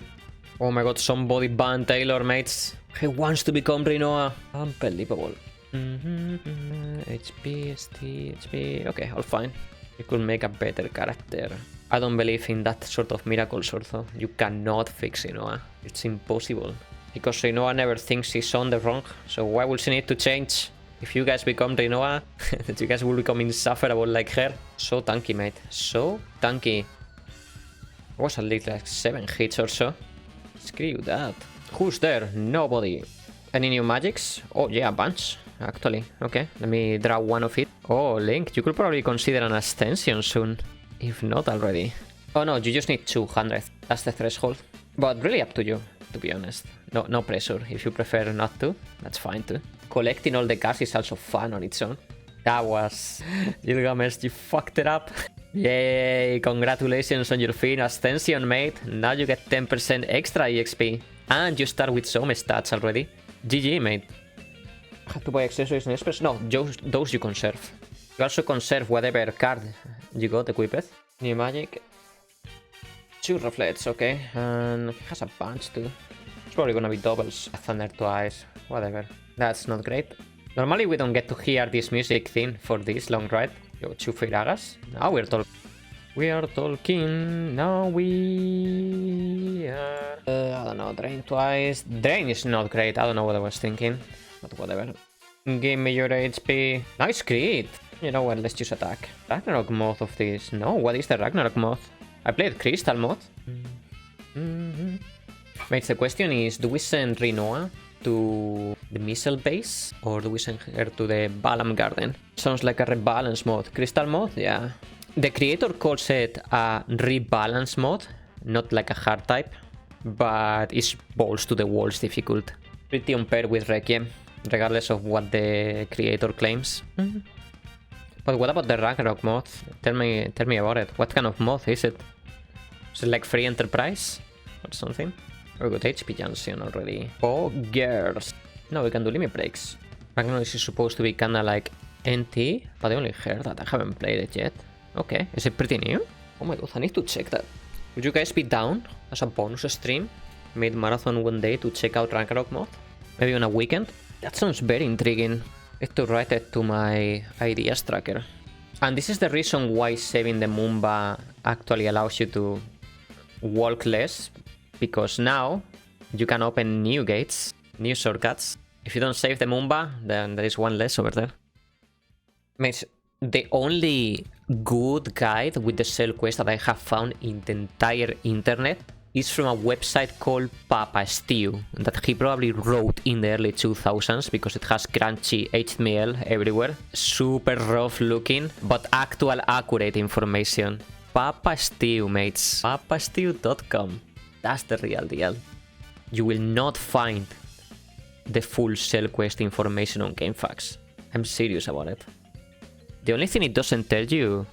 Oh my god, somebody banned Taylor, mates. He wants to become Ripnoa. Unbelievable. HP, ST, HP. Okay, all fine. You could make a better character. I don't believe in that sort of miracles also. You cannot fix Ripnoa. It's impossible. Because Ripnoa never thinks she's on the wrong. So why would she need to change? If you guys become Ripnoa, that you guys will become insufferable like her. So tanky, mate. So tanky. I was at least like 7 hits or so. Screw that. Who's there? Nobody. Any new magics? Oh yeah, a bunch. Actually. Okay, let me draw one of it. Oh, Link, you could probably consider an extension soon. If not already. Oh no, you just need 200. That's the threshold. But really up to you, to be honest. No pressure. If you prefer not to, that's fine too. Collecting all the cards is also fun on its own. That was... Gilgamesh, you fucked it up. Yay, congratulations on your fin extension, mate. Now you get 10% extra EXP. And you start with some stats already. GG, mate. Have to buy accessories and express? No, those you conserve. You also conserve whatever card you got equipped. New magic. 2 reflects, okay. And it has a bunch too. It's probably gonna be doubles. Thunder twice, whatever. That's not great. Normally we don't get to hear this music thing for this long ride. Yo, 2 Firagas. Now we're talking. We are talking. Now we are... I don't know, drain twice. Drain is not great. I don't know what I was thinking. But whatever. Give me your HP. Nice crit. You know what, let's just attack. Ragnarok mode of this. No, what is the Ragnarok mode? I played Crystal mode. Mates, the question is, do we send Ripnoa to the missile base or do we send her to the Balam Garden? Sounds like a rebalance mode. Crystal mode? Yeah. The creator calls it a rebalance mode, not like a hard type, but it's balls to the walls difficult. Pretty on par with Requiem, regardless of what the creator claims. But what about the Ragnarok mod? Tell me about it. What kind of mod is it? Is it like free enterprise or something? We got HP Junction already. Oh, girls. No, we can do limit breaks. Ragnarok is supposed to be kinda like NT, but I only heard that. I haven't played it yet. Okay, is it pretty new? Oh my god, I need to check that. Would you guys be down as a bonus stream mid-marathon one day to check out Ragnarok mod? Maybe on a weekend? That sounds very intriguing. I need to write it to my ideas tracker. And this is the reason why saving the Moomba actually allows you to walk less, because now you can open new gates, new shortcuts. If you don't save the Moomba, then there is one less over there. Mates, the only good guide with the Zell quest that I have found in the entire internet is from a website called Papa Stew that he probably wrote in the early 2000s because it has crunchy HTML everywhere. Super rough looking, but actual accurate information. Papa Stew, mates. papastew.com. That's the real deal. You will not find the full Zell quest information on GameFAQs. I'm serious about it. The only thing it doesn't tell you,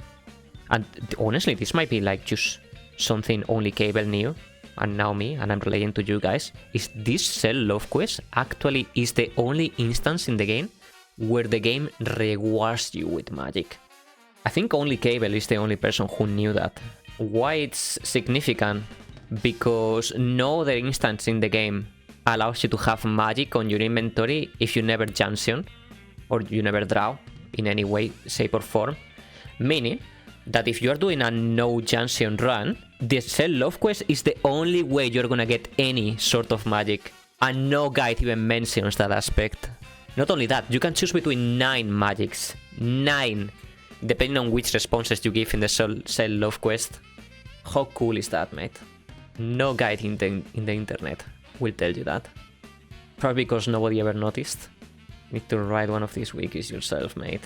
and honestly this might be like just something only Cable knew, and now me, and I'm relating to you guys, is this Zell Love Quest actually is the only instance in the game where the game rewards you with magic. I think only Cable is the only person who knew that. Why it's significant? Because no other instance in the game allows you to have magic on your inventory if you never junction or you never draw in any way, shape or form. Meaning that if you're doing a no junction run, the Zell Love Quest is the only way you're gonna get any sort of magic. And no guide even mentions that aspect. Not only that, you can choose between 9 magics. 9! Depending on which responses you give in the Zell Love Quest. How cool is that, mate? No guide in the internet will tell you that. Probably because nobody ever noticed. Need to write one of these wikis yourself, mate.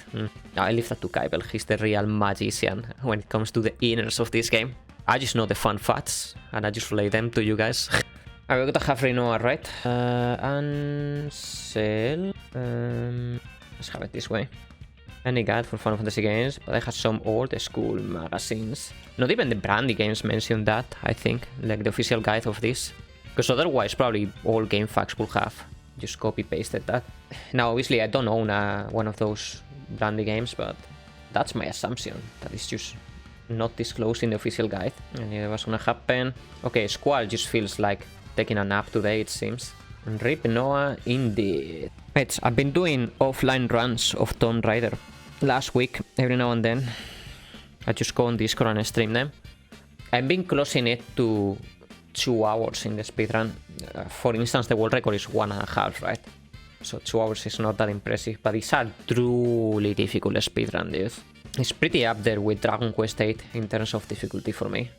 I leave that to Kybel. He's the real magician when it comes to the inners of this game. I just know the fun facts, and I just relay them to you guys. Alright, we're gonna have Ripnoa, right? And Zell. Let's have it this way. Any guide for Final Fantasy games, but I have some old school magazines. Not even the Brandy games mentioned that, I think, like the official guide of this. Because otherwise, probably all GameFAQs will have just copy-pasted that. Now, obviously, I don't own one of those Brandy games, but that's my assumption. That is just not disclosed in the official guide. And yeah, what's gonna happen? Okay, Squall just feels like taking a nap today, it seems. And Ripnoa, indeed. Mates, I've been doing offline runs of Tomb Raider. Last week, every now and then, I just go on Discord and stream them. I've been closing it to 2 hours in the speedrun. For instance, the world record is 1.5, right? So 2 hours is not that impressive, but it's a truly difficult speedrun, dude. It's pretty up there with Dragon Quest VIII in terms of difficulty for me.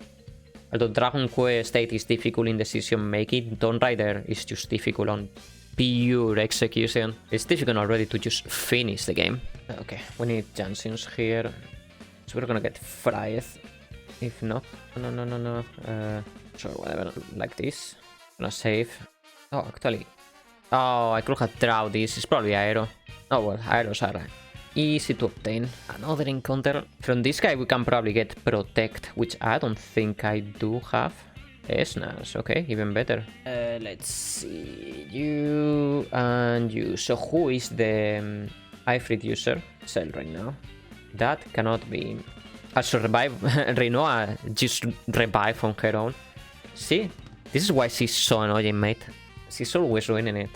Although Dragon Quest VIII is difficult in decision making, Tomb Raider is just difficult on pure execution. It's difficult already to just finish the game. Okay, we need Janssens here. So we're gonna get fried. If not, no. Sure, whatever, like this. Gonna save. Oh, actually. Oh, I could have drawn this. It's probably Aero. Oh well, Aeros are easy to obtain. Another encounter. From this guy we can probably get Protect, which I don't think I do have. Esnas, okay, even better. Let's see. You and you. So who is the Ifrit user? Zell right now. That cannot be. Also revive. Ripnoa just revive on her own. See? This is why she's so annoying, mate. She's always ruining it.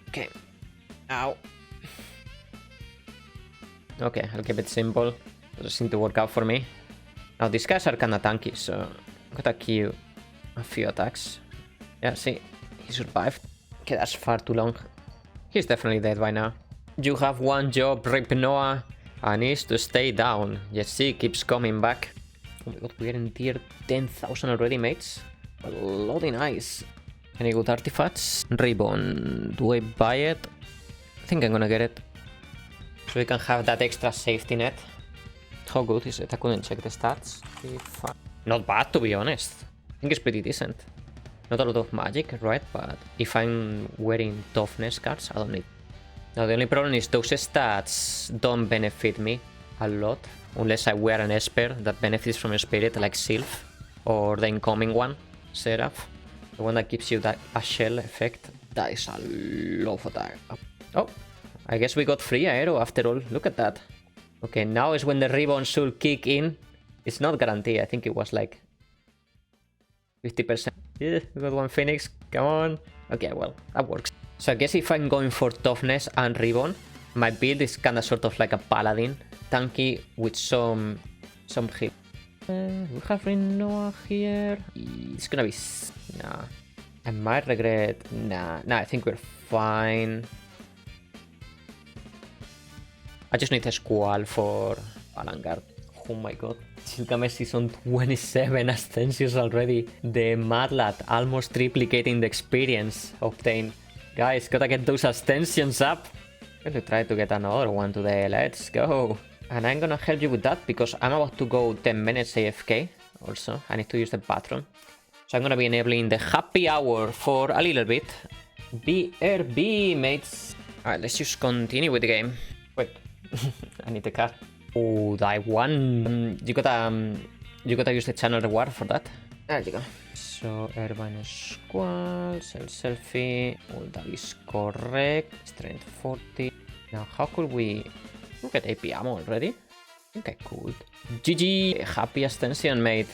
Okay. Ow. Okay, I'll keep it simple. Doesn't seem to work out for me. Now these guys are kinda tanky, so I'm gonna queue a few attacks. Yeah, see, he survived. Okay, that's far too long. He's definitely dead by now. You have one job, Ripnoa. I need to stay down. Jesse keeps coming back. Oh my god, we're in tier 10,000 already, mates. Bloody nice. Any good artifacts? Ribbon. Do I buy it? I think I'm gonna get it. So we can have that extra safety net. How good is it? I couldn't check the stats. Not bad, to be honest. I think it's pretty decent. Not a lot of magic, right? But if I'm wearing toughness cards, I don't need. Now the only problem is those stats don't benefit me a lot. Unless I wear an Esper that benefits from a spirit like Sylph. Or the incoming one, Seraph. The one that gives you that a shell effect. That is a lot of that. Oh, I guess we got free aero after all. Look at that. Okay, now is when the ribbon should kick in. It's not guaranteed. I think it was like 50%. Yeah, we got one Phoenix. Come on. Okay, well, that works. So I guess if I'm going for toughness and ribbon, my build is kind of sort of like a paladin. Tanky with some heal. We have Ripnoa here. It's gonna be... Nah. I might regret... Nah, I think we're fine. I just need a squall for Valangard. Oh my god. Gilgamesh is on 27 ascensions already. The Mad Lad almost triplicating the experience obtained. Guys, gotta get those ascensions up. I'm gonna try to get another one today. Let's go. And I'm gonna help you with that because I'm about to go 10 minutes AFK. Also, I need to use the bathroom. So I'm gonna be enabling the happy hour for a little bit. BRB, mates. Alright, let's just continue with the game. Wait, I need the card. Oh, that one. You gotta use the channel reward for that. There you go. So Irvine Squall, Selphie. All that is correct. Strength 40. Now, how could we look at AP ammo already? I think I could. GG! Happy ascension, mate.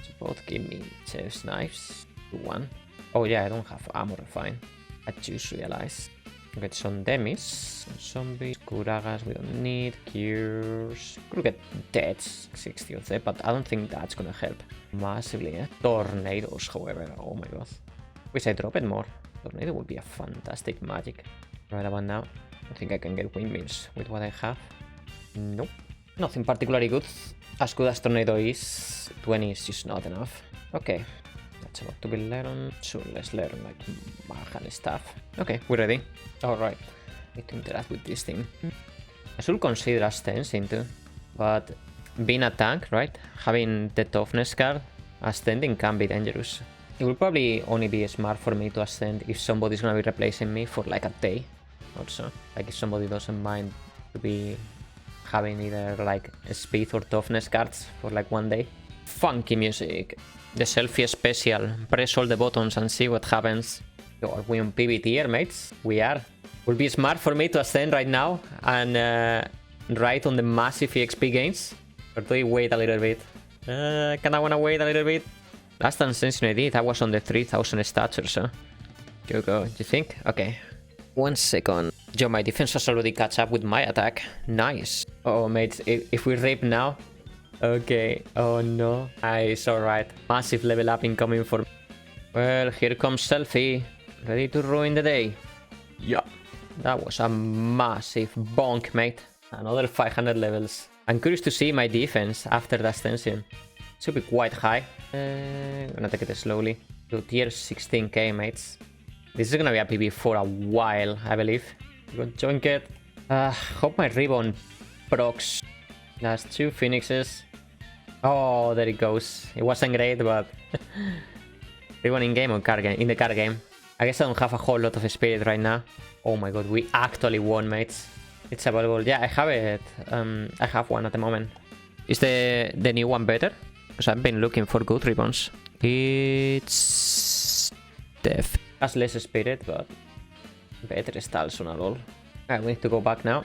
So both give me chest knives. 1. Oh yeah, I don't have ammo refine. I just realized. Get some demis, some zombies, Kuragas we don't need, cures. Could get deaths, 60 of them, but I don't think that's gonna help massively, eh? Tornadoes, however, oh my god. Wish I drop it more. Tornado would be a fantastic magic. Right about now, I think I can get windmills with what I have. Nope. Nothing particularly good. As good as Tornado is, 20 is just not enough. Okay. That's about to be learned, so let's learn like mag and stuff. Okay, we're ready. Alright, need to interact with this thing. I should consider ascending too, but being a tank, right? Having the toughness card, ascending can be dangerous. It will probably only be smart for me to ascend if somebody's gonna be replacing me for like a day also. Like if somebody doesn't mind to be having either like a speed or toughness cards for like one day. Funky music. The Selphie special. Press all the buttons and see what happens. Yo, are we on PB tier, mates? We are. Would be smart for me to ascend right now and ride on the massive EXP gains. Or do we wait a little bit? Kinda wanna wait a little bit. Last ascension I did, I was on the 3000 stats or so. Go. You think? Okay. 1 second. Yo, my defense has already catch up with my attack. Nice. Oh, mates, if we rip now... Okay, oh no. Nice, alright. Massive level up incoming for me. Well, here comes Selphie. Ready to ruin the day. Yeah. That was a massive bonk, mate. Another 500 levels. I'm curious to see my defense after the ascension. Should be quite high. I'm gonna take it slowly. To tier 16k, mates. This is gonna be a PB for a while, I believe. Good joink it. Hope my ribbon procs. Last 2 phoenixes. Oh, there it goes. It wasn't great, but... Ribbon in game or card game? In the card game. I guess I don't have a whole lot of spirit right now. Oh my god, we actually won, mates. It's available. Yeah, I have it. I have one at the moment. Is the new one better? Because I've been looking for good ribbons. It's... Def. Has less spirit, but... Better stalls on a roll. Alright, we need to go back now.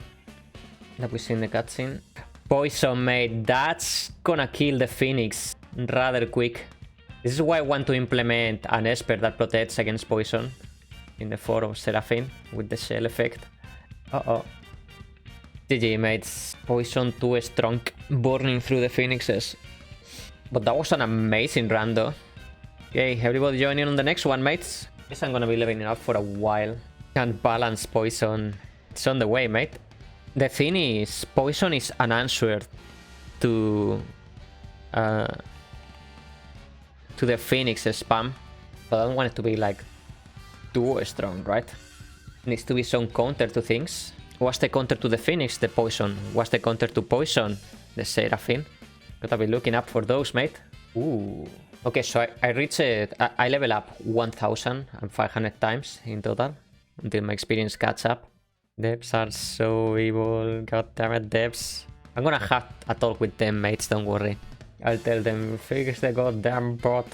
That we've seen the cutscene. Poison, mate. That's gonna kill the Phoenix rather quick. This is why I want to implement an Esper that protects against poison in the form of Seraphine with the shell effect. Uh-oh. GG, mates. Poison too strong, burning through the Phoenixes. But that was an amazing run, though. Okay, everybody join in on the next one, mates. Guess I'm gonna be leveling up for a while. Can't balance poison. It's on the way, mate. The thing is, poison is an answer to the Phoenix spam, but I don't want it to be like too strong, right? Needs to be some counter to things. What's the counter to the Phoenix? The poison. What's the counter to poison? The Seraphine. Gotta be looking up for those, mate. Ooh. Okay, so I reached it. I level up 1,500 times in total until my experience catch up. Devs are so evil. God damn it, devs. I'm gonna have a talk with them, mates, don't worry. I'll tell them, fix the goddamn bot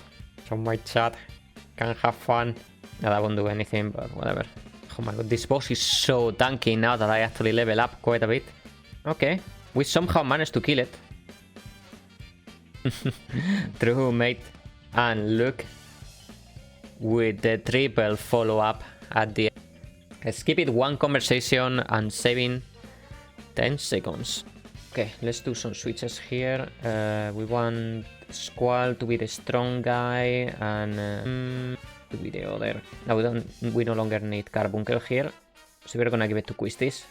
from my chat. Can have fun. No, that won't do anything, but whatever. Oh my god, this boss is so tanky now that I actually level up quite a bit. Okay, we somehow managed to kill it. True, mate. And look, with the triple follow-up at the end. Let's keep it one conversation and saving 10 seconds. Okay, let's do some switches here. We want Squall to be the strong guy and to be the other. Now we no longer need Carbuncle here, so we're gonna give it to Quistis.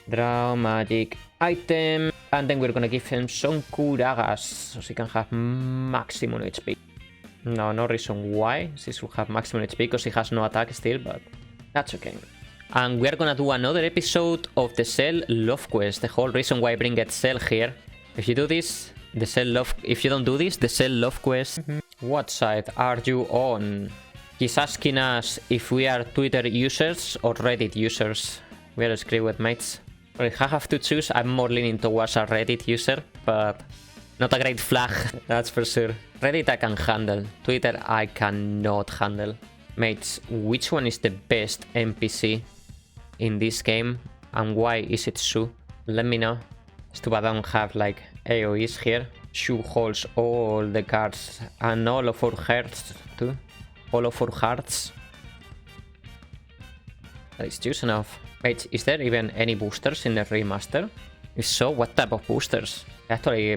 Draw magic item, and then we're gonna give him some Kuragas so she can have maximum HP. No reason why she should have maximum HP because she has no attack still, but that's okay. And we are gonna do another episode of the Zell Love Quest. The whole reason why I bring it Zell here. If you do this, the Zell Love. If you don't do this, the Zell Love Quest. What side are you on? He's asking us if we are Twitter users or Reddit users. We are screwed with mates. If I have to choose, I'm more leaning towards a Reddit user, but not a great flag, that's for sure. Reddit I can handle, Twitter I cannot handle. Mates, which one is the best NPC in this game and why is it Sue? Let me know. It's too bad I don't have like AoEs here. Sue holds all the cards and all of our hearts too. All of our hearts. That is juice enough. Wait, is there even any boosters in the remaster? If so, what type of boosters? Actually,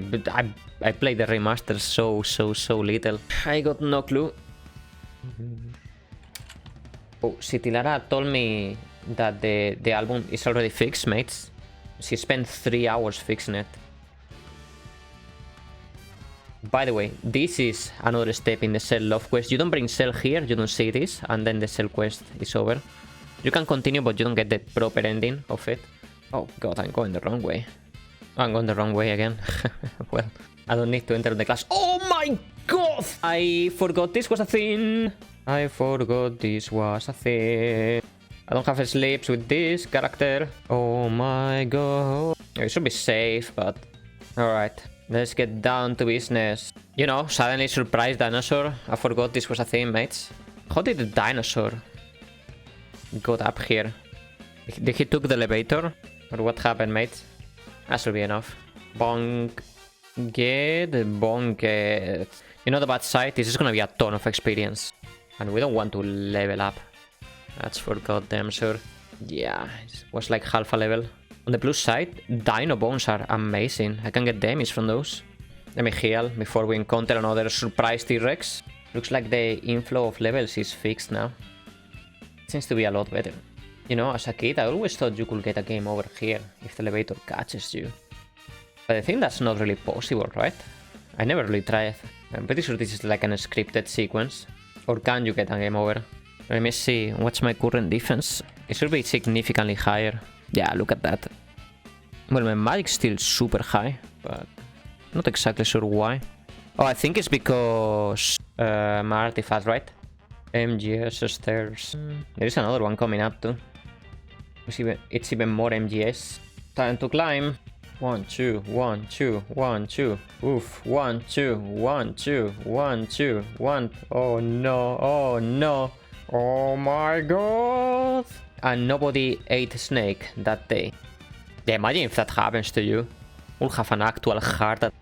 I played the remaster so little. I got no clue. Oh, Citilara told me that the album is already fixed, mates. She spent 3 hours fixing it. By the way, this is another step in the Zell Love Quest. You don't bring Zell here, you don't see this, and then the Zell Quest is over. You can continue, but you don't get the proper ending of it. Oh god, I'm going the wrong way. I'm going the wrong way again. Well, I don't need to enter the class. Oh my god! I forgot this was a thing. I forgot this was a thing. I don't have sleeps with this character. Oh my god. It should be safe, but... Alright, let's get down to business. You know, suddenly surprise dinosaur. I forgot this was a thing, mates. How did the dinosaur got up here? Did he took the elevator? Or what happened, mates? That should be enough. Bonk. Get bonked. You know the bad side? This is gonna be a ton of experience. And we don't want to level up. That's for goddamn sure. Yeah, it was like half a level. On the plus side, dino bones are amazing. I can get damage from those. Let me heal before we encounter another surprise T-Rex. Looks like the inflow of levels is fixed now. It seems to be a lot better. You know, as a kid, I always thought you could get a game over here if the elevator catches you. But I think that's not really possible, right? I never really tried. I'm pretty sure this is like an scripted sequence. Or can you get a game over? Let me see, what's my current defense? It should be significantly higher. Yeah, look at that. Well, my magic's still super high, but not exactly sure why. Oh, I think it's because my artifact, right? MGS stairs. There is another one coming up too. It's even more MGS. Time to climb. 1, 2, 1, 2, 1, 2. Oof. 1, 2, 1, 2, 1, 2, 1. Oh no, oh no. Oh my god. And nobody ate snake that day. Yeah, imagine if that happens to you. We'll have an actual heart attack.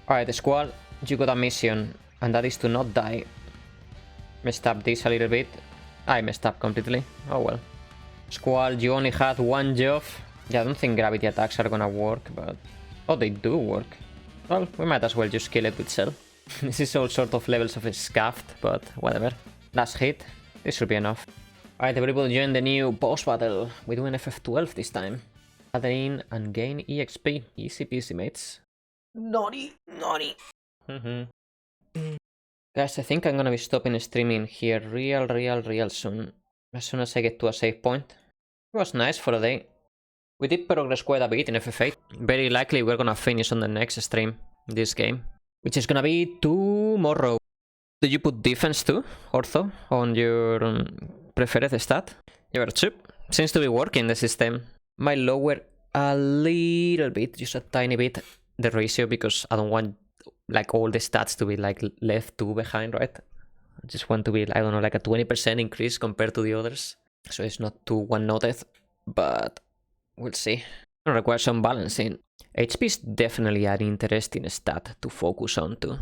Alright, Squall, you got a mission, and that is to not die. Messed up this a little bit. I messed up completely. Oh well. Squall, you only had one job. Yeah, I don't think gravity attacks are gonna work, but... Oh, they do work. Well, we might as well just kill it with Zell. This is all sort of levels of a scuffed, but whatever. Last hit. This should be enough. Alright, everybody join the new boss battle. We're doing FF12 this time. Add in and gain EXP. Easy peasy, mates. Naughty, naughty. Guys, I think I'm gonna be stopping streaming here real soon. As soon as I get to a save point. It was nice for a day. We did progress quite a bit in FF8. Very likely we're gonna finish on the next stream this game, which is gonna be tomorrow. Did you put defense too, Ortho, on your preferred stat? Your chip seems to be working the system. Might lower a little bit, just a tiny bit, the ratio, because I don't want like all the stats to be like left 2 behind, right? I just want to be, I don't know, like a 20% increase compared to the others. So it's not too one-noted, but we'll see. Gonna require some balancing. HP is definitely an interesting stat to focus on too,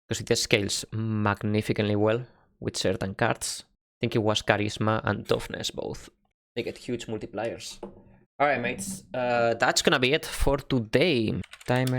because it scales magnificently well with certain cards. I think it was Charisma and Toughness both. They get huge multipliers. Alright, mates, that's gonna be it for today. Timer